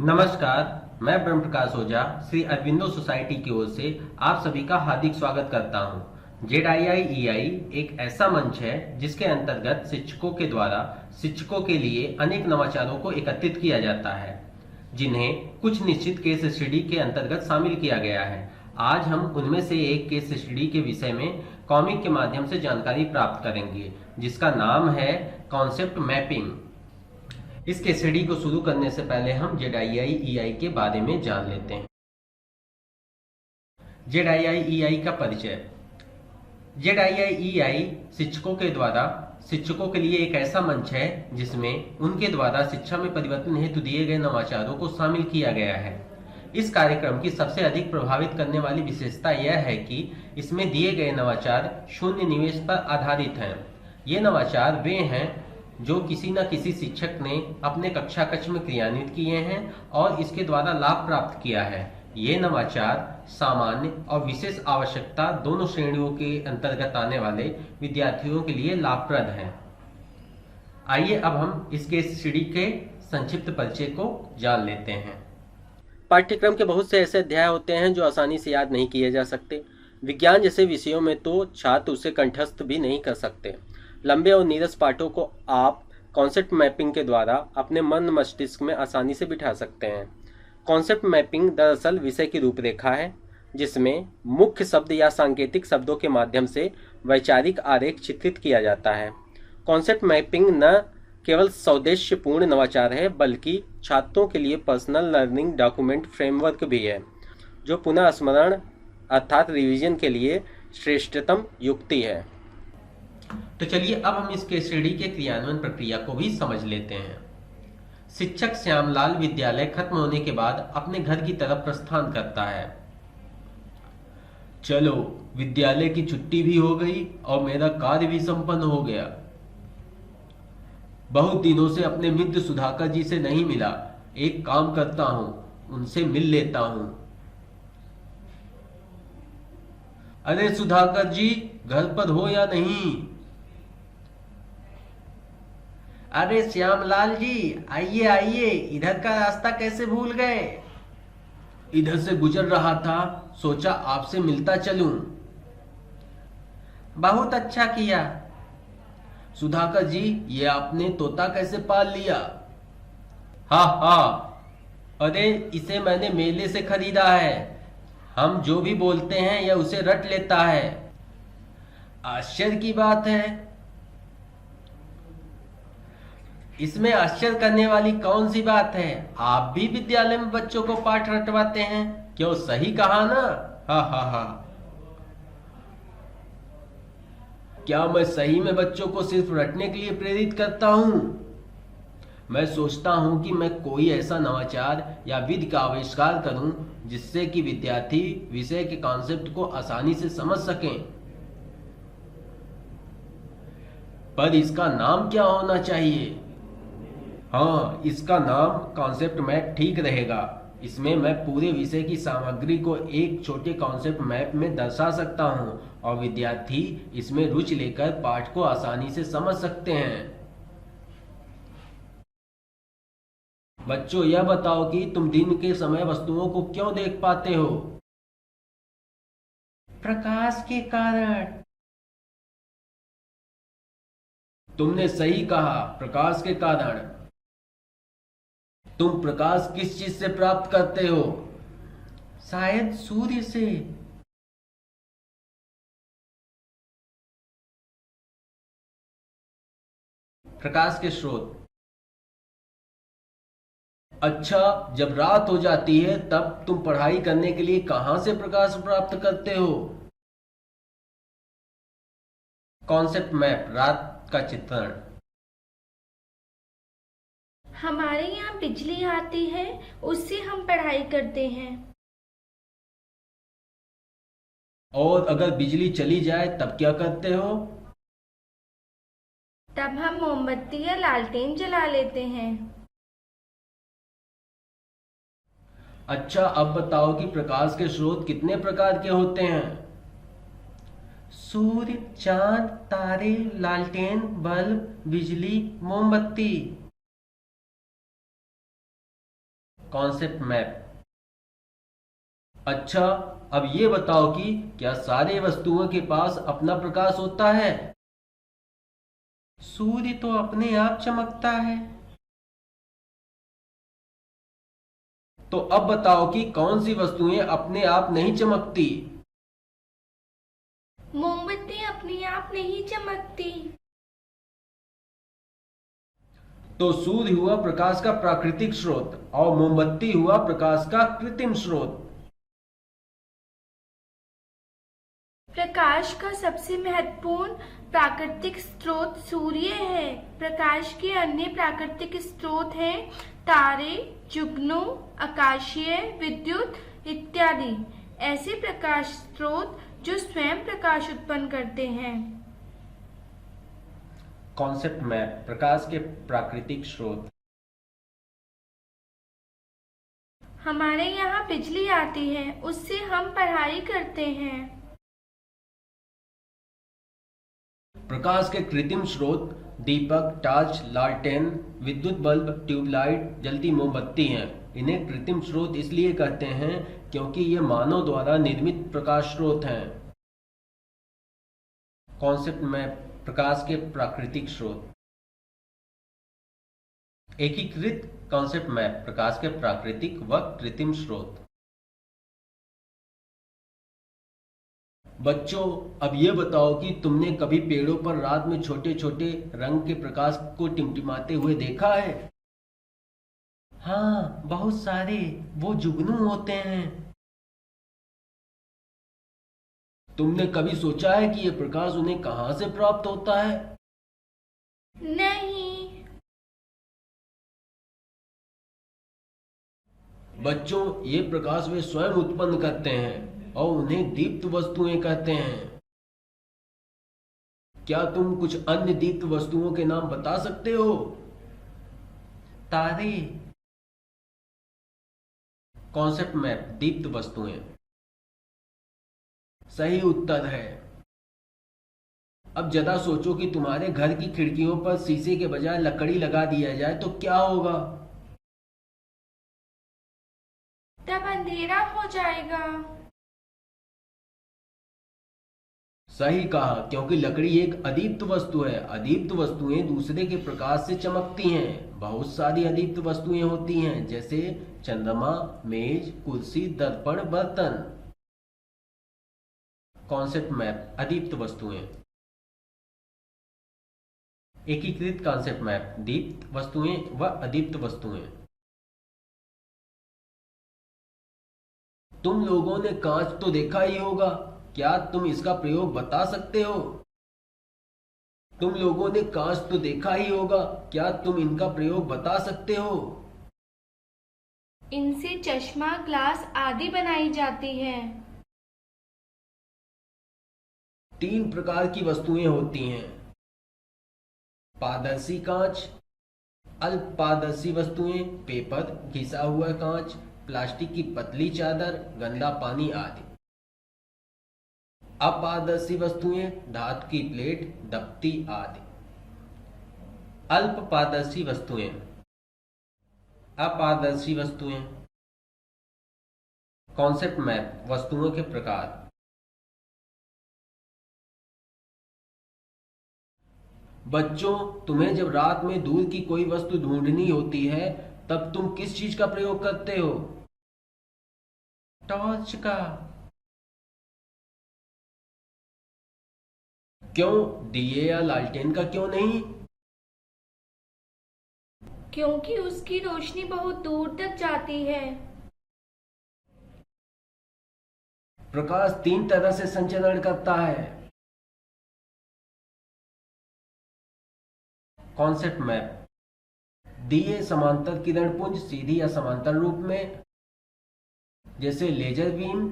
नमस्कार, मैं ब्रह्म प्रकाश ओझा श्री अरविंदो सोसाइटी की ओर से आप सभी का हार्दिक स्वागत करता हूं। जेडआईआईईआई एक ऐसा मंच है जिसके अंतर्गत शिक्षकों के द्वारा शिक्षकों के लिए अनेक नवाचारों को एकत्रित किया जाता है, जिन्हें कुछ निश्चित केस स्टडी के अंतर्गत शामिल किया गया है। आज हम उनमें से एक केस स्टडी के विषय में कॉमिक के माध्यम से जानकारी प्राप्त करेंगे, जिसका नाम है कॉन्सेप्ट मैपिंग। इस केस स्टडी को शुरू करने से पहले हम जेडआईआईईआई के बारे में जान लेते हैं। जेडआईआईईआई का परिचय। जेडआईआईईआई शिक्षकों के द्वारा शिक्षकों के लिए एक ऐसा मंच है जिसमें उनके द्वारा शिक्षा में परिवर्तन हेतु दिए गए नवाचारों को शामिल किया गया है। इस कार्यक्रम की सबसे अधिक प्रभावित करने वाली विशेषता यह है कि इसमें दिए गए नवाचार शून्य निवेश पर आधारित हैं। ये नवाचार वे हैं जो किसी न किसी शिक्षक ने अपने कक्षा कक्ष में क्रियान्वित किए हैं और इसके द्वारा लाभ प्राप्त किया है। ये नवाचार सामान्य और विशेष आवश्यकता दोनों श्रेणियों के अंतर्गत आने वाले विद्यार्थियों के लिए लाभप्रद हैं। आइए अब हम इस केस स्टडी के संक्षिप्त परिचय को जान लेते हैं। पाठ्यक्रम के बहुत से ऐसे अध्याय होते हैं जो आसानी से याद नहीं किए जा सकते। विज्ञान जैसे विषयों में तो छात्र उसे कंठस्थ भी नहीं कर सकते। लंबे और नीरस पाठों को आप कॉन्सेप्ट मैपिंग के द्वारा अपने मन मस्तिष्क में आसानी से बिठा सकते हैं। कॉन्सेप्ट मैपिंग दरअसल विषय की रूपरेखा है, जिसमें मुख्य शब्द या सांकेतिक शब्दों के माध्यम से वैचारिक आरेख चित्रित किया जाता है। कॉन्सेप्ट मैपिंग न केवल सौदेश्यपूर्ण नवाचार है, बल्कि छात्रों के लिए पर्सनल लर्निंग डॉक्यूमेंट फ्रेमवर्क भी है, जो पुनः स्मरण अर्थात रिवीजन के लिए श्रेष्ठतम युक्ति है। तो चलिए अब हम इस केस स्टडी के क्रियान्वयन प्रक्रिया को भी समझ लेते हैं। शिक्षक श्यामलाल विद्यालय खत्म होने के बाद अपने घर की तरफ प्रस्थान करता है। चलो, विद्यालय की छुट्टी भी हो गई और मेरा कार्य भी संपन्न हो गया। बहुत दिनों से अपने मित्र सुधाकर जी से नहीं मिला। एक काम करता हूं, उनसे मिल लेता हूं। अरे सुधाकर जी, घर पर हो या नहीं? अरे श्यामलाल जी, आइए आइए, इधर का रास्ता कैसे भूल गए? इधर से गुजर रहा था, सोचा आपसे मिलता चलूं। बहुत अच्छा किया। सुधाकर जी, ये आपने तोता कैसे पाल लिया? हाँ हाँ, अरे इसे मैंने मेले से खरीदा है। हम जो भी बोलते हैं यह उसे रट लेता है। आश्चर्य की बात है। इसमें आश्चर्य करने वाली कौन सी बात है? आप भी विद्यालय में बच्चों को पाठ रटवाते हैं, क्यों? सही कहा ना? हा हा हा। क्या मैं सही में बच्चों को सिर्फ रटने के लिए प्रेरित करता हूं? मैं सोचता हूं कि मैं कोई ऐसा नवाचार या विधि का आविष्कार करूं जिससे कि विद्यार्थी विषय के कॉन्सेप्ट को आसानी से समझ सकें। पर इसका नाम क्या होना चाहिए? हाँ, इसका नाम कॉन्सेप्ट मैप ठीक रहेगा। इसमें मैं पूरे विषय की सामग्री को एक छोटे कॉन्सेप्ट मैप में दर्शा सकता हूँ और विद्यार्थी इसमें रुचि लेकर पाठ को आसानी से समझ सकते हैं। बच्चों, यह बताओ कि तुम दिन के समय वस्तुओं को क्यों देख पाते हो? प्रकाश के कारण। तुमने सही कहा, प्रकाश के कारण। तुम प्रकाश किस चीज से प्राप्त करते हो? शायद सूर्य से। प्रकाश के स्रोत। अच्छा, जब रात हो जाती है तब तुम पढ़ाई करने के लिए कहां से प्रकाश प्राप्त करते हो? कॉन्सेप्ट मैप, रात का चित्रण। हमारे यहाँ बिजली आती है, उससे हम पढ़ाई करते हैं। और अगर बिजली चली जाए तब क्या करते हो? तब हम मोमबत्ती या लालटेन जला लेते हैं। अच्छा, अब बताओ कि प्रकाश के स्रोत कितने प्रकार के होते हैं? सूर्य, चांद, तारे, लालटेन, बल्ब, बिजली, मोमबत्ती। Concept map. अच्छा, अब ये बताओ कि क्या सारे वस्तुओं के पास अपना प्रकाश होता है? सूर्य तो अपने आप चमकता है। तो अब बताओ कि कौन सी वस्तुएं अपने आप नहीं चमकती? मोमबत्ती अपने आप नहीं चमकती। तो सूर्य हुआ प्रकाश का प्राकृतिक स्रोत और मोमबत्ती हुआ प्रकाश का कृत्रिम स्रोत। प्रकाश का सबसे महत्वपूर्ण प्राकृतिक स्रोत सूर्य है। प्रकाश के अन्य प्राकृतिक स्रोत हैं तारे, जुगनू, आकाशीय विद्युत इत्यादि। ऐसे प्रकाश स्रोत जो स्वयं प्रकाश उत्पन्न करते हैं। Concept map. प्रकाश के प्राकृतिक स्रोत। हमारे यहाँ बिजली आती है, उससे हम पढ़ाई करते हैं। प्रकाश के कृत्रिम स्रोत दीपक, टॉर्च, लालटेन, विद्युत बल्ब, ट्यूबलाइट, जलती मोमबत्ती हैं। इन्हें कृत्रिम स्रोत इसलिए कहते हैं क्योंकि ये मानव द्वारा निर्मित प्रकाश स्रोत हैं। Concept map. प्रकाश के प्राकृतिक स्रोत। एकीकृत कॉन्सेप्ट मैप। प्रकाश के प्राकृतिक व कृत्रिम स्रोत। बच्चों, अब ये बताओ कि तुमने कभी पेड़ों पर रात में छोटे छोटे रंग के प्रकाश को टिमटिमाते हुए देखा है? हाँ, बहुत सारे। वो जुगनू होते हैं। तुमने कभी सोचा है कि ये प्रकाश उन्हें कहाँ से प्राप्त होता है? नहीं। बच्चों, ये प्रकाश वे स्वयं उत्पन्न करते हैं और उन्हें दीप्त वस्तुएं कहते हैं। क्या तुम कुछ अन्य दीप्त वस्तुओं के नाम बता सकते हो? तारे। Concept map. दीप्त वस्तुएं। सही उत्तर है। अब जरा सोचो कि तुम्हारे घर की खिड़कियों पर शीशे के बजाय लकड़ी लगा दिया जाए तो क्या होगा? तब अंधेरा हो जाएगा। सही कहा, क्योंकि लकड़ी एक अदीप्त वस्तु है। अदीप्त वस्तुएं दूसरे के प्रकाश से चमकती हैं। बहुत सारी अदीप्त वस्तुएं होती हैं, जैसे चंद्रमा, मेज, कुर्सी, दर्पण, बर्तन। Concept map. अदीप्त वस्तुएं। एकीकृत कॉन्सेप्ट मैप। दीप्त वस्तुएं व अदीप्त वस्तुएं। तुम लोगों ने कांच तो देखा ही होगा, क्या तुम इसका प्रयोग बता सकते हो? तुम लोगों ने कांच तो देखा ही होगा, क्या तुम इनका प्रयोग बता सकते हो? इनसे चश्मा, ग्लास आदि बनाई जाती है। 3 प्रकार की वस्तुएं होती हैं: पारदर्शी कांच, अल्पपारदर्शी वस्तुएं, पेपर, घिसा हुआ कांच, प्लास्टिक की पतली चादर, गंदा पानी आदि। अपारदर्शी वस्तुएं, धातु की प्लेट, दफ्ती आदि। अल्प पारदर्शी वस्तुएं। अपारदर्शी वस्तुएं। Concept map. वस्तुओं के प्रकार। बच्चों, तुम्हें जब रात में दूर की कोई वस्तु ढूंढनी होती है तब तुम किस चीज का प्रयोग करते हो? टॉर्च का। क्यों? दिए या लालटेन का क्यों नहीं? क्योंकि उसकी रोशनी बहुत दूर तक जाती है। प्रकाश 3 तरह से संचरण करता है। Concept map. दिए समांतर किरण पुंज सीधी या समांतर रूप में, जैसे लेजर बीम।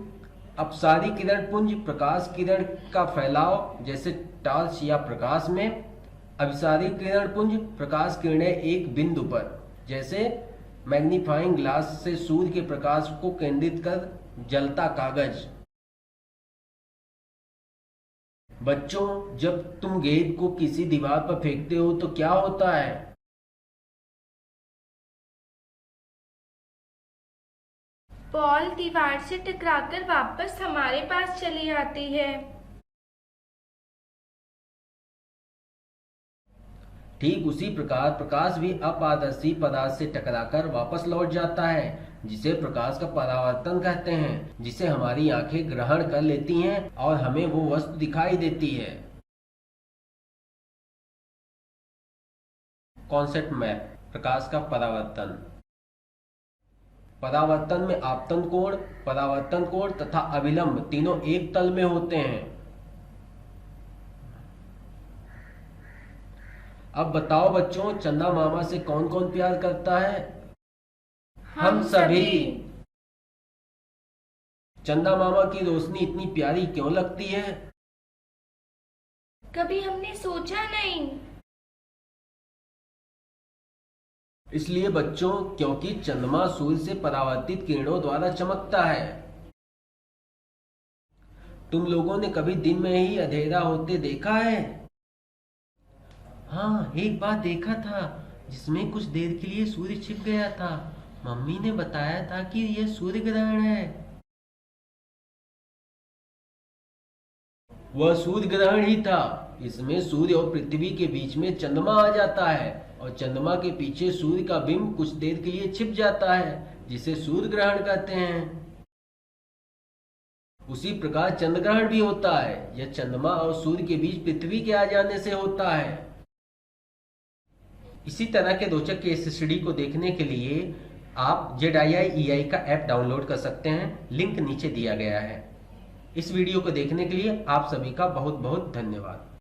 अपसारी किरण पुंज प्रकाश किरण का फैलाव, जैसे टॉर्च या प्रकाश में। अभिसारी किरण पुंज प्रकाश किरणें एक बिंदु पर, जैसे मैग्नीफाइंग ग्लास से सूर्य के प्रकाश को केंद्रित कर जलता कागज। बच्चों, जब तुम गेंद को किसी दीवार पर फेंकते हो तो क्या होता है? बॉल दीवार से टकराकर वापस हमारे पास चली आती है। ठीक उसी प्रकार प्रकाश भी अपारदर्शी पदार्थ से टकराकर वापस लौट जाता है, जिसे प्रकाश का परावर्तन कहते हैं, जिसे हमारी आंखें ग्रहण कर लेती हैं और हमें वो वस्तु दिखाई देती है। कॉन्सेप्ट मैप: प्रकाश का परावर्तन। परावर्तन में परावर्तन कोण तथा अभिलंब तीनों एक तल में होते हैं। अब बताओ बच्चों, चंदा मामा से कौन कौन प्यार करता है? हम सभी। चंदा मामा की रोशनी इतनी प्यारी क्यों लगती है? कभी हमने सोचा नहीं। इसलिए बच्चों, क्योंकि चंद्रमा सूर्य से परावर्तित किरणों द्वारा चमकता है। तुम लोगों ने कभी दिन में ही अंधेरा होते देखा है? हाँ, एक बार देखा था जिसमें कुछ देर के लिए सूर्य छिप गया था। मम्मी ने बताया था कि यह सूर्य ग्रहण है। वह सूर्य ग्रहण ही था। इसमें सूर्य और पृथ्वी के बीच में चंद्रमा आ जाता है और चंद्रमा के पीछे सूर्य का बिंब कुछ देर के लिए छिप जाता है, जिसे सूर्य ग्रहण कहते हैं। उसी प्रकार चंद्र ग्रहण भी होता है। यह चंद्रमा और सूर्य के बीच पृथ्वी के आ जाने से होता है। इसी तरह के रोचक केस स्टडी को देखने के लिए आप ZIIEI का ऐप डाउनलोड कर सकते हैं। लिंक नीचे दिया गया है। इस वीडियो को देखने के लिए आप सभी का बहुत बहुत धन्यवाद।